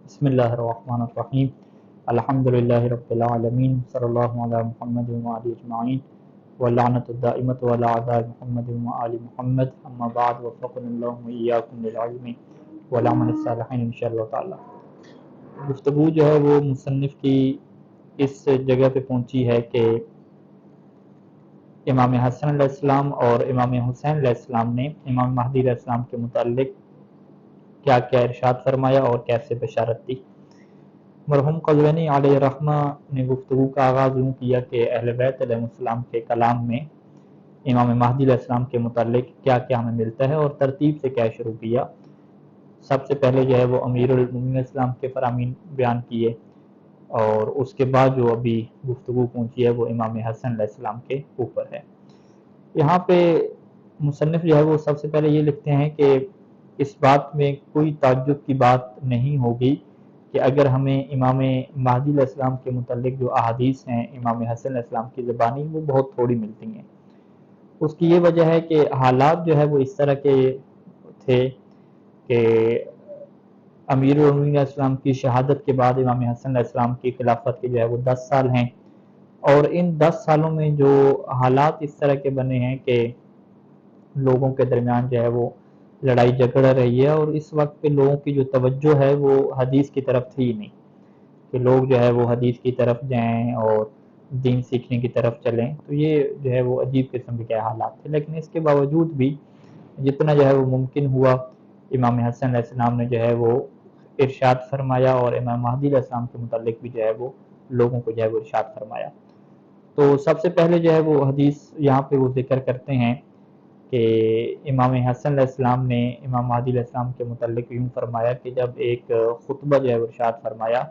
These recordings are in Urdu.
بسم اللہ الرحمن الرحیم الحمدللہ رب العالمین صلی اللہ علی محمد وآلہ اجمعین واللعنۃ الدائمۃ علی اعداء محمد وآل محمد اما بعد وفقنا اللہ وإیاکم للعلم والعمل الصالحین انشاءاللہ تعالی۔ گفتگو جو ہے وہ مصنف کی اس جگہ پہ پہنچی ہے کہ امام حسن علیہ السلام اور امام حسین علیہ السلام نے امام مہدی علیہ السلام کے متعلق کیا کیا ارشاد فرمایا اور کیسے بشارت دی۔ مرحوم قزوینی علیہ رحمہ نے گفتگو کا آغاز یوں کیا کہ اہل بیت علیہ السلام کے کلام میں امام مہدی علیہ السلام کے متعلق کیا کیا ہمیں ملتا ہے اور ترتیب سے کیا شروع کیا۔ سب سے پہلے جو ہے وہ امیر المومنین اسلام کے فرامین بیان کیے، اور اس کے بعد جو ابھی گفتگو پہنچی ہے وہ امام حسن علیہ السلام کے اوپر ہے۔ یہاں پہ مصنف جو ہے وہ سب سے پہلے یہ لکھتے ہیں کہ اس بات میں کوئی تعجب کی بات نہیں ہوگی کہ اگر ہمیں امام مہدی علیہ السلام کے متعلق جو احادیث ہیں امام حسن علیہ السلام کی زبانی وہ بہت تھوڑی ملتی ہیں۔ اس کی یہ وجہ ہے کہ حالات جو ہے وہ اس طرح کے تھے کہ امیر المومنین علیہ السلام کی شہادت کے بعد امام حسن علیہ السلام کی خلافت کے جو ہے وہ 10 سال ہیں، اور ان 10 سالوں میں جو حالات اس طرح کے بنے ہیں کہ لوگوں کے درمیان جو ہے وہ لڑائی جھگڑ رہی ہے، اور اس وقت پہ لوگوں کی جو توجہ ہے وہ حدیث کی طرف تھی ہی نہیں کہ لوگ جو ہے وہ حدیث کی طرف جائیں اور دین سیکھنے کی طرف چلیں۔ تو یہ جو ہے وہ عجیب قسم کے حالات تھے، لیکن اس کے باوجود بھی جتنا جو ہے وہ ممکن ہوا امام حسن علیہ السلام نے جو ہے وہ ارشاد فرمایا، اور امام مہدی علیہ السلام کے متعلق بھی جو ہے وہ لوگوں کو جو ہے وہ ارشاد فرمایا۔ تو سب سے پہلے جو ہے وہ حدیث یہاں پہ وہ ذکر کرتے ہیں کہ امام حسن علیہ السلام نے امام مہدی علیہ السلام کے متعلق یوں فرمایا کہ جب ایک خطبہ جو ہے وہ ارشاد فرمایا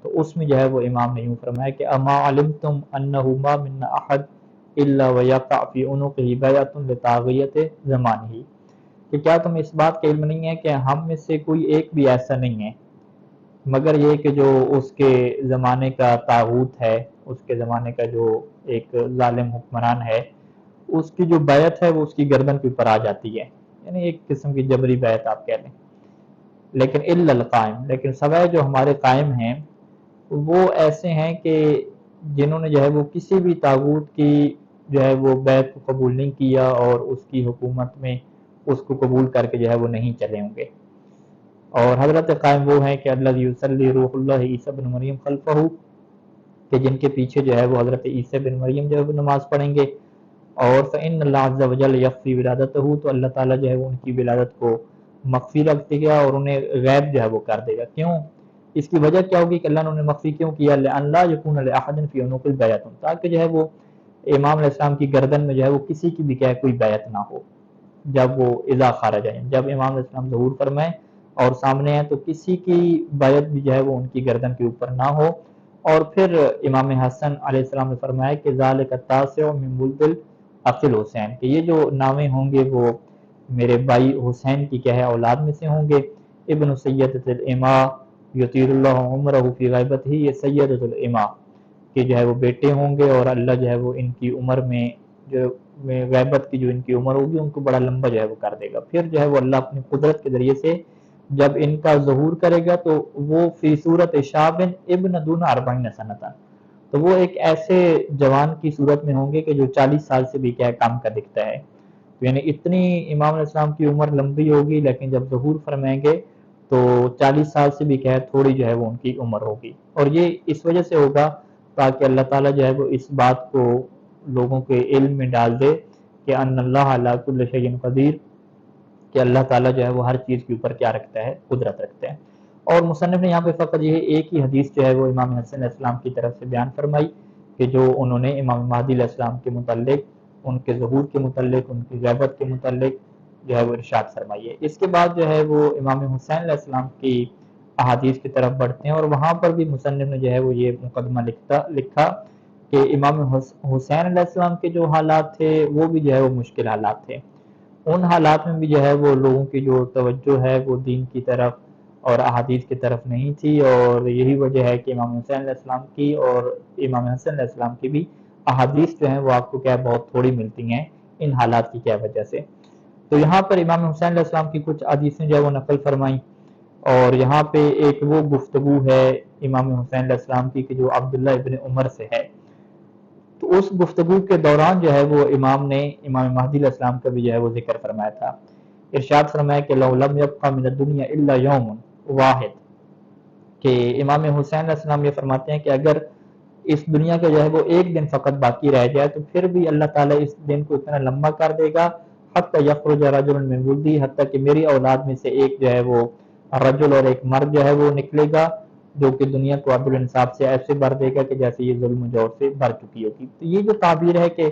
تو اس میں جو ہے وہ امام نے یوں فرمایا کہ اما علمتم انہ ما من احد الا ویقع فی عنقہ بیعۃ لطاغیۃ زمانہ، کہ کیا تم اس بات کا علم نہیں ہے کہ ہم میں سے کوئی ایک بھی ایسا نہیں ہے مگر یہ کہ جو اس کے زمانے کا طاغوت ہے، اس کے زمانے کا جو ایک ظالم حکمران ہے، اس کی جو بیعت ہے وہ اس کی گردن کے اوپر آ جاتی ہے، یعنی ایک قسم کی جبری بیعت آپ کہہ لیں۔ لیکن الا القائم، لیکن سوائے جو ہمارے قائم ہیں وہ ایسے ہیں کہ جنہوں نے جو ہے وہ کسی بھی طاغوت کی جو ہے وہ بیعت کو قبول نہیں کیا اور اس کی حکومت میں اس کو قبول کر کے جو ہے وہ نہیں چلے ہوں گے۔ اور حضرت قائم وہ ہیں کہ اللہ یصلی روح اللہ عیسیٰ بن مریم خلفہ، کہ جن کے پیچھے جو ہے وہ حضرت عیسیٰ بن مریم جو ہے وہ نماز پڑھیں گے، اور فإن اللہ عز وجل یخفی ولادتہ، تو اللہ تعالیٰ جو ہے وہ ان کی ولادت کو مخفی رکھ دے گا اور انہیں غیب جو ہے وہ کر دے گا۔ کیوں؟ اس کی وجہ کیا ہوگی کہ اللہ نے انہیں مخفی کیوں کیا؟ لأن لا یکون لأحد فی عنق بیعۃ، تاکہ جو ہے وہ امام علیہ السلام کی گردن میں جو ہے وہ کسی کی بھی کوئی بیعت نہ ہو جب وہ اذا خرج آئیں، جب امام علیہ السلام ظہور فرمائیں اور سامنے ہیں تو کسی کی بیعت بھی جو ہے وہ ان کی گردن کے اوپر نہ ہو۔ اور پھر امام حسن علیہ السلام نے فرمایا کہ ذالک التاسع من ولد الاخ الحسین، کہ یہ جو نامے ہوں گے وہ میرے بھائی حسین کی کیا ہے اولاد میں سے ہوں گے۔ ابن سیدۃ الاماء یطیر اللہ عمرہ فی غیبتہ، یہ سیدۃ الاماء کہ جو ہے وہ بیٹے ہوں گے اور اللہ جو ہے وہ ان کی عمر میں جو غیبت کی جو ان کی عمر ہوگی ان کو بڑا لمبا جو ہے وہ کر دے گا۔ پھر جو ہے وہ اللہ اپنی قدرت کے ذریعے سے جب ان کا ظہور کرے گا تو وہ فی صورت شاب ابن دون 40 سنۃ، تو وہ ایک ایسے جوان کی صورت میں ہوں گے کہ جو 40 سال سے بھی کیا کم کا دکھتا ہے، یعنی اتنی امام علیہ السلام کی عمر لمبی ہوگی لیکن جب ظہور فرمائیں گے تو 40 سال سے بھی کیا تھوڑی جو ہے وہ ان کی عمر ہوگی۔ اور یہ اس وجہ سے ہوگا تاکہ اللہ تعالیٰ جو ہے وہ اس بات کو لوگوں کے علم میں ڈال دے کہ ان اللہ علی کل شیء قدیر، کہ اللہ تعالیٰ جو ہے وہ ہر چیز کے اوپر کیا رکھتا ہے؟ قدرت رکھتا ہے۔ اور مصنف نے یہاں پہ فقط یہ ایک ہی حدیث جو ہے وہ امام حسن علیہ السلام کی طرف سے بیان فرمائی کہ جو انہوں نے امام مہدی علیہ السلام کے متعلق، ان کے ظہور کے متعلق، ان کی غیبت کے متعلق جو ہے وہ ارشاد فرمائی ہے۔ اس کے بعد جو ہے وہ امام حسین علیہ السلام کی احادیث کی طرف بڑھتے ہیں، اور وہاں پر بھی مصنف نے جو ہے وہ یہ مقدمہ لکھا کہ امام حسین علیہ السلام کے جو حالات تھے وہ بھی جو ہے وہ مشکل حالات تھے۔ ان حالات میں بھی جو ہے وہ لوگوں کی جو توجہ ہے وہ دین کی طرف اور احادیث کی طرف نہیں تھی، اور یہی وجہ ہے کہ امام حسین علیہ السلام کی اور امام حسن علیہ السلام کی بھی احادیث جو ہیں وہ آپ کو کیا بہت تھوڑی ملتی ہیں ان حالات کی کیا وجہ سے۔ تو یہاں پر امام حسین علیہ السلام کی کچھ حدیثیں جو ہے وہ نقل فرمائیں، اور یہاں پہ ایک وہ گفتگو ہے امام حسین علیہ السلام کی کہ جو عبداللہ ابن عمر سے ہے، تو اس گفتگو کے دوران جو ہے وہ امام نے امام مہدی علیہ السلام کا بھی جو ہے وہ ذکر فرمایا تھا۔ ارشاد فرمایا کہ لو لم یبقى من الدنیا الا یوم واحد، کہ امام حسین علیہ السلام یہ فرماتے ہیں کہ اگر اس دنیا کا جو ہے وہ ایک دن فقط باقی رہ جائے تو پھر بھی اللہ تعالیٰ اس دن کو اتنا لمبا کر دے گا، حتی یخرج رجل من ولدی، حتیٰ کہ میری اولاد میں سے ایک جو ہے وہ رجل اور ایک مرد جو ہے وہ نکلے گا، جو کہ دنیا کو عدل انصاف سے ایسے بھر دے گا کہ جیسے یہ ظلم و جور سے بھر چکی ہوگی۔ تو یہ جو تعبیر ہے کہ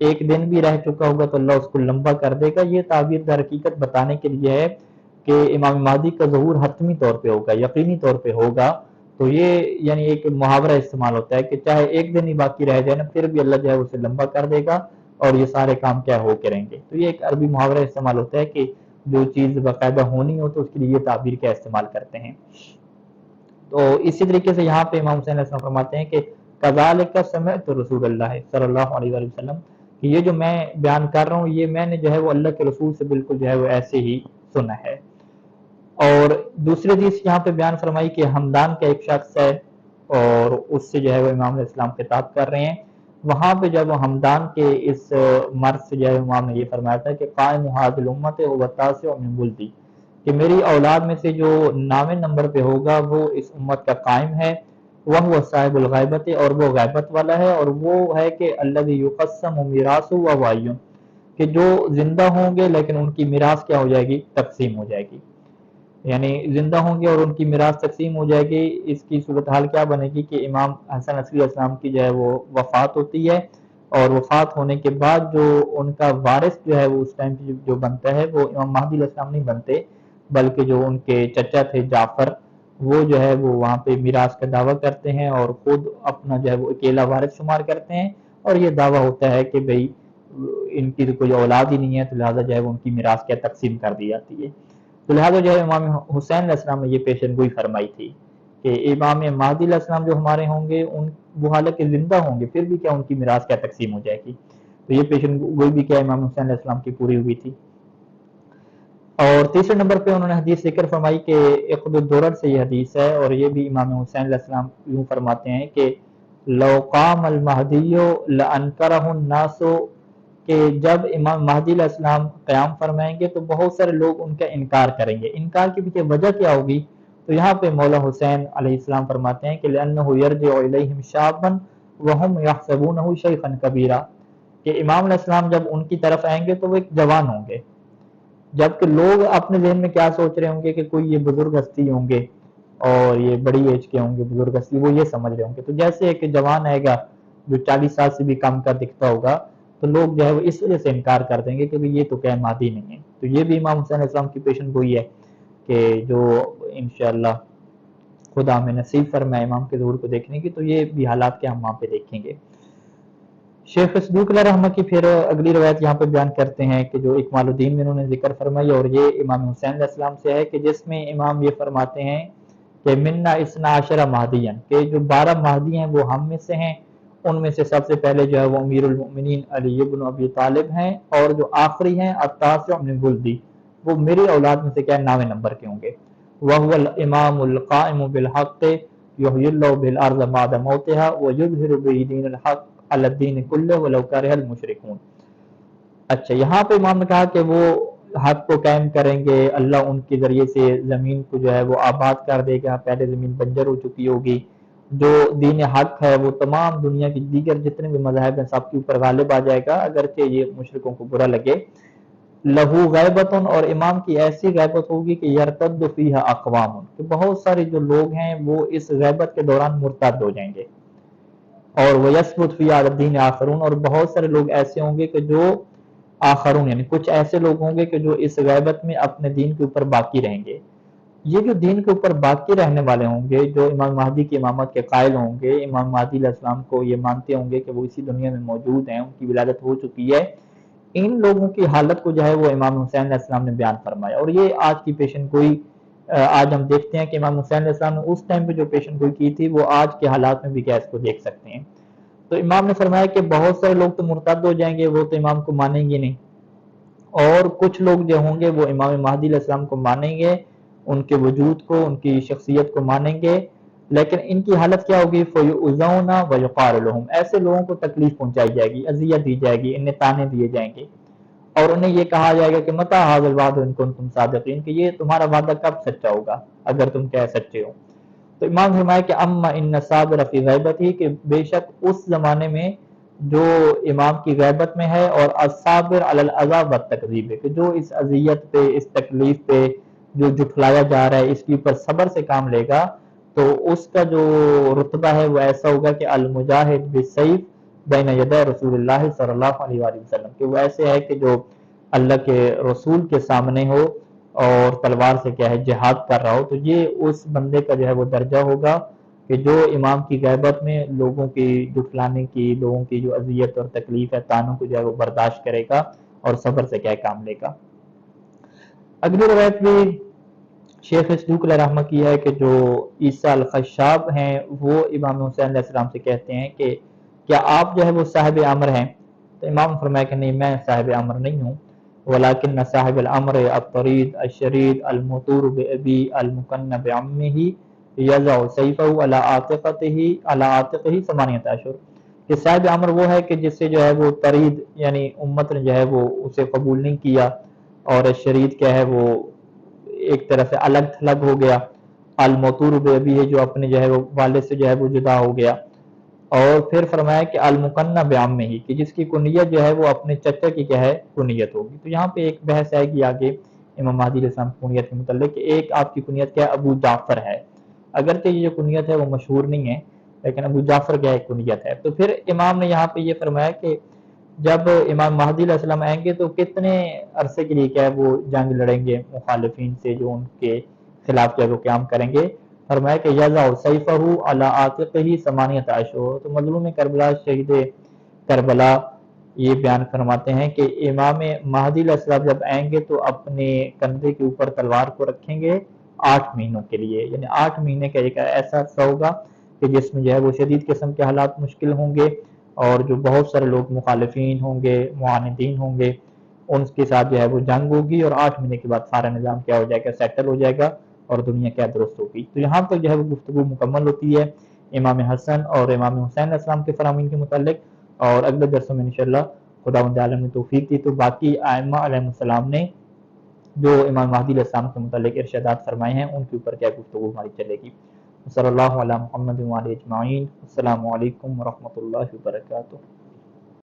ایک دن بھی رہ چکا ہوگا تو اللہ اس کو لمبا کر دے گا، یہ تعبیر در حقیقت بتانے کے لیے ہے کہ امام مہدی کا ظہور حتمی طور پہ ہوگا، یقینی طور پہ ہوگا۔ تو یہ یعنی ایک محاورہ استعمال ہوتا ہے کہ چاہے ایک دن ہی باقی رہ جائے نا، پھر بھی اللہ جو ہے اسے لمبا کر دے گا اور یہ سارے کام کیا ہو کے رہیں گے۔ تو یہ ایک عربی محاورہ استعمال ہوتا ہے کہ جو چیز باقاعدہ ہونی ہو تو اس کے لیے یہ تعبیر کیا استعمال کرتے ہیں۔ تو اسی طریقے سے یہاں پہ امام حسین علیہ السلام فرماتے ہیں کہ کذالک سمعت رسول اللہ صلی اللہ علیہ وآلہ وسلم، کہ یہ جو میں بیان کر رہا ہوں یہ میں نے جو ہے وہ اللہ کے رسول سے بالکل جو ہے وہ ایسے ہی سنا ہے۔ اور دوسری حدیث یہاں پہ بیان فرمائی کہ ہمدان کا ایک شخص ہے اور اس سے جو ہے وہ امام علیہ السلام خطاب کر رہے ہیں، وہاں پہ جب ہمدان کے اس مرد سے جو ہے امام نے یہ فرمایا تھا کہ قائم هذه الامت وتاسع من ولدی، کہ میری اولاد میں سے جو 9ویں نمبر پہ ہوگا وہ اس امت کا قائم ہے، وہ صاحب الغیبت، اور وہ غیبت والا ہے، اور وہ ہے کہ الذی یقسم میراثہ وهو حی، کہ جو زندہ ہوں گے لیکن ان کی میراث کیا ہو جائے گی، تقسیم ہو جائے گی، یعنی زندہ ہوں گے اور ان کی میراث تقسیم ہو جائے گی۔ اس کی صورتحال کیا بنے گی کہ امام حسن عصری علیہ السلام کی جو ہے وہ وفات ہوتی ہے، اور وفات ہونے کے بعد جو ان کا وارث جو ہے وہ اس ٹائم جو بنتا ہے وہ امام مہدی علیہ السلام نہیں بنتے، بلکہ جو ان کے چچا تھے جعفر، وہ جو ہے وہ وہاں پہ میراث کا دعویٰ کرتے ہیں اور خود اپنا جو ہے وہ اکیلا وارث شمار کرتے ہیں، اور یہ دعویٰ ہوتا ہے کہ بھئی ان کی تو کوئی اولاد ہی نہیں ہے، تو لہٰذا جو ہے وہ ان کی میراث کیا تقسیم کر دی جاتی ہے۔ تو لہٰذا جو ہے امام حسین علیہ السلام نے یہ پیشن گوئی فرمائی تھی کہ امام مہدی علیہ السلام جو ہمارے ہوں گے ان وہ حالانکہ زندہ ہوں گے پھر بھی کیا ان کی میراث کیا تقسیم ہو جائے گی۔ تو یہ پیشن گوئی بھی کیا امام حسین علیہ السلام کی پوری ہوئی تھی۔ اور تیسرے نمبر پہ انہوں نے حدیث ذکر فرمائی کہ عقد الدرر سے یہ حدیث ہے، اور یہ بھی امام حسین علیہ السلام یوں فرماتے ہیں کہ لو قام المہدی لانکرہ الناس، کہ جب امام مہدی علیہ السلام قیام فرمائیں گے تو بہت سارے لوگ ان کا انکار کریں گے۔ انکار کے پیچھے وجہ کیا ہوگی؟ تو یہاں پہ مولا حسین علیہ السلام فرماتے ہیں کہ لأنہ یرجع الیہم شابا وہم یحسبونہ شیخا کبیرا، کہ امام علیہ السلام جب ان کی طرف آئیں گے تو وہ ایک جوان ہوں گے، جبکہ لوگ اپنے ذہن میں کیا سوچ رہے ہوں گے کہ کوئی یہ بزرگ ہستی ہوں گے اور یہ بڑی ایج کے ہوں گے، بزرگ ہستی وہ یہ سمجھ رہے ہوں گے۔ تو جیسے ایک جوان آئے گا جو 40 سال سے بھی کم کا دکھتا ہوگا تو لوگ جو ہے وہ اس وجہ سے انکار کر دیں گے کہ یہ تو کیا مہدی نہیں ہے۔ تو یہ بھی امام حسین علیہ السلام کی پیشن گوئی ہے کہ جو انشاءاللہ خدا ہمیں نصیب فرمائے امام کے ظہور کو دیکھنے کی، تو یہ بھی حالات کیا ہم وہاں پہ دیکھیں گے۔ شیخ صدوق علیہ رحمہ کی پھر اگلی روایت یہاں پہ بیان کرتے ہیں کہ جو اکمال الدین میں انہوں نے ذکر فرمائی، اور یہ امام حسین علیہ السلام سے ہے کہ جس میں امام یہ فرماتے ہیں کہ منا اسنا عشرہ مہدیاں، کہ جو 12 مہدی ہیں وہ ہم میں سے ہیں، ان میں سے سب سے پہلے جو ہے وہ امیر المؤمنین علی ابن ابی طالب ہیں، اور جو آخری ہیں التاسع من ولدی، وہ میری اولاد میں سے کیا 9ویں نمبر کے ہوں گے۔ وهو الامام القائم بالحق یحیی اللہ بالارض بعد موتها ویظہر به دین الحق علی الدین کلہ ولو کرہ المشرکون۔ اچھا، یہاں پہ امام نے کہا کہ وہ حق کو قائم کریں گے، اللہ ان کے ذریعے سے زمین کو جو ہے وہ آباد کر دے گا، پہلے زمین بنجر ہو چکی ہوگی، جو دین حق ہے وہ تمام دنیا کی دیگر جتنے بھی مذاہب ہیں سب کے اوپر غالب آ جائے گا، اگرچہ یہ مشرکوں کو برا لگے۔ لہو غیبتن، اور امام کی ایسی غیبت ہوگی کہ یرتد فیہا اقوام، کہ بہت سارے جو لوگ ہیں وہ اس غیبت کے دوران مرتد ہو جائیں گے، اور وَيَثْبُتْ فِي عَلَى الدِّينِ آخَرُونَ، اور بہت سارے لوگ ایسے ہوں گے کہ جو آخرون یعنی کچھ ایسے لوگ ہوں گے کہ جو اس غیبت میں اپنے دین کے اوپر باقی رہیں گے۔ یہ جو دین کے اوپر باقی رہنے والے ہوں گے، جو امام مہدی کی امامت کے قائل ہوں گے، امام مہدی علیہ السلام کو یہ مانتے ہوں گے کہ وہ اسی دنیا میں موجود ہیں، ان کی ولادت ہو چکی ہے، ان لوگوں کی حالت کو جو ہے وہ امام حسین علیہ السلام نے بیان فرمایا۔ اور یہ آج کی پیشن گوئی آج ہم دیکھتے ہیں کہ امام حسین علیہ السلام نے اس ٹائم پہ جو پیشن گوئی کی تھی وہ آج کے حالات میں بھی کیا اس کو دیکھ سکتے ہیں۔ تو امام نے فرمایا کہ بہت سارے لوگ تو مرتد ہو جائیں گے، وہ تو امام کو مانیں گے نہیں، اور کچھ لوگ جو ہوں گے وہ امام مہدی علیہ السلام کو مانیں گے، ان کے وجود کو، ان کی شخصیت کو مانیں گے، لیکن ان کی حالت کیا ہوگی؟ فَيُؤْذَوْنَ وَيُقَالُ لَهُمْ، ایسے لوگوں کو تکلیف پہنچائی جائے گی، اذیت دی جائے گی، انہیں تانے دیے جائیں گے، اور انہیں یہ کہا جائے گا کہ متى هذا الوعد ان کنتم صادقین، کہ یہ تمہارا وعدہ کب سچا ہوگا اگر تم کہہ سچے ہو۔ تو امام فرمایا کہ اما ان صابر فی غیبتی، کہ بے شک اس زمانے میں جو امام کی غیبت میں ہے، اور الصابر علی الاذى والتکذیب، کہ جو اس اذیت پہ، اس تکلیف پہ جو جھٹلایا جا رہا ہے، اس کے اوپر صبر سے کام لے گا، تو اس کا جو رتبہ ہے وہ ایسا ہوگا کہ المجاہد بالسیف بین یدی رسول اللہ صلی اللہ علیہ وآلہ وسلم، کہ وہ ایسے ہے کہ جو اللہ کے رسول کے سامنے ہو اور تلوار سے کیا ہے جہاد کر رہا ہو، تو یہ اس بندے کا جو ہے وہ درجہ ہوگا کہ جو امام کی غیبت میں لوگوں کی جھٹلانے کی، لوگوں کی جو اذیت اور تکلیف ہے، تانوں کو جو ہے وہ برداشت کرے گا اور صبر سے کیا کام لے گا۔ اگلی روایت بھی شیخ صدوق علیہ رحمہ کی ہے کہ جو عیسیٰ الخشاب ہیں وہ امام حسین علیہ السلام سے کہتے ہیں کہ کیا آپ جو ہے وہ صاحب امر ہیں؟ تو امام فرمایا کہ نہیں، میں صاحب امر نہیں ہوں، ولیکن صاحب الامر الطرید الشرید المطور بابی المکن بعمہ یضع سیفہ علی عاتقہ ثمانیۃ اشہر، کہ صاحب امر وہ ہے کہ جس سے جو ہے وہ طرید یعنی امت نے جو ہے وہ اسے قبول نہیں کیا، اور شرید کیا ہے وہ ایک طرح سے الگ تھلگ ہو گیا، الموتور بے ہے جو اپنے جو ہے وہ والد سے جو ہے وہ جدا ہو گیا، اور پھر فرمایا کہ المکنہ بیام میں ہی، کہ جس کی کنیت جو ہے وہ اپنے چچا کی کیا ہے کنیت ہوگی۔ تو یہاں پہ ایک بحث آئے گی آگے امام مہدی علیہ السلام کی کنیت کے متعلق، کہ ایک آپ کی کنیت کیا ہے؟ ابو جعفر ہے، اگرچہ یہ جو کنیت ہے وہ مشہور نہیں ہے، لیکن ابو جعفر کیا ایک کنیت ہے۔ تو پھر امام نے یہاں پہ یہ فرمایا کہ جب امام مہدی علیہ السلام آئیں گے تو کتنے عرصے کے لیے کیا ہے وہ جنگ لڑیں گے مخالفین سے جو ان کے خلاف جو ہے وہ قیام کریں گے؟ فرمایا کہ یضع سیفہ علی عاتقہ ثمانیۃ اشہر، تو مظلوم کربلا شہید کربلا یہ بیان فرماتے ہیں کہ امام مہدی علیہ السلام جب آئیں گے تو اپنے کندھے کے اوپر تلوار کو رکھیں گے 8 مہینوں کے لیے، یعنی 8 مہینے کا ایک ایسا عرصہ ہوگا کہ جس میں جو ہے وہ شدید قسم کے حالات مشکل ہوں گے، اور جو بہت سارے لوگ مخالفین ہوں گے، معاندین ہوں گے، ان کے ساتھ جو ہے وہ جنگ ہوگی، اور 8 مہینے کے بعد سارا نظام کیا ہو جائے گا؟ سیٹل ہو جائے گا، اور دنیا کیا درست ہوگی۔ تو یہاں تک جو ہے وہ گفتگو مکمل ہوتی ہے امام حسن اور امام حسین علیہ السلام کے فرامین کے متعلق، اور اگلے درسوں میں انشاءاللہ خداوند عالم نے توفیق دی تو باقی ائمہ علیہ السلام نے جو امام مہدی علیہ السلام کے متعلق ارشادات فرمائے ہیں ان کے اوپر کیا گفتگو ہماری چلے گی۔ صلی اللہ علیہ محمد وعلیہ اجمعین۔ السلام علیکم ورحمۃ اللہ وبرکاتہ۔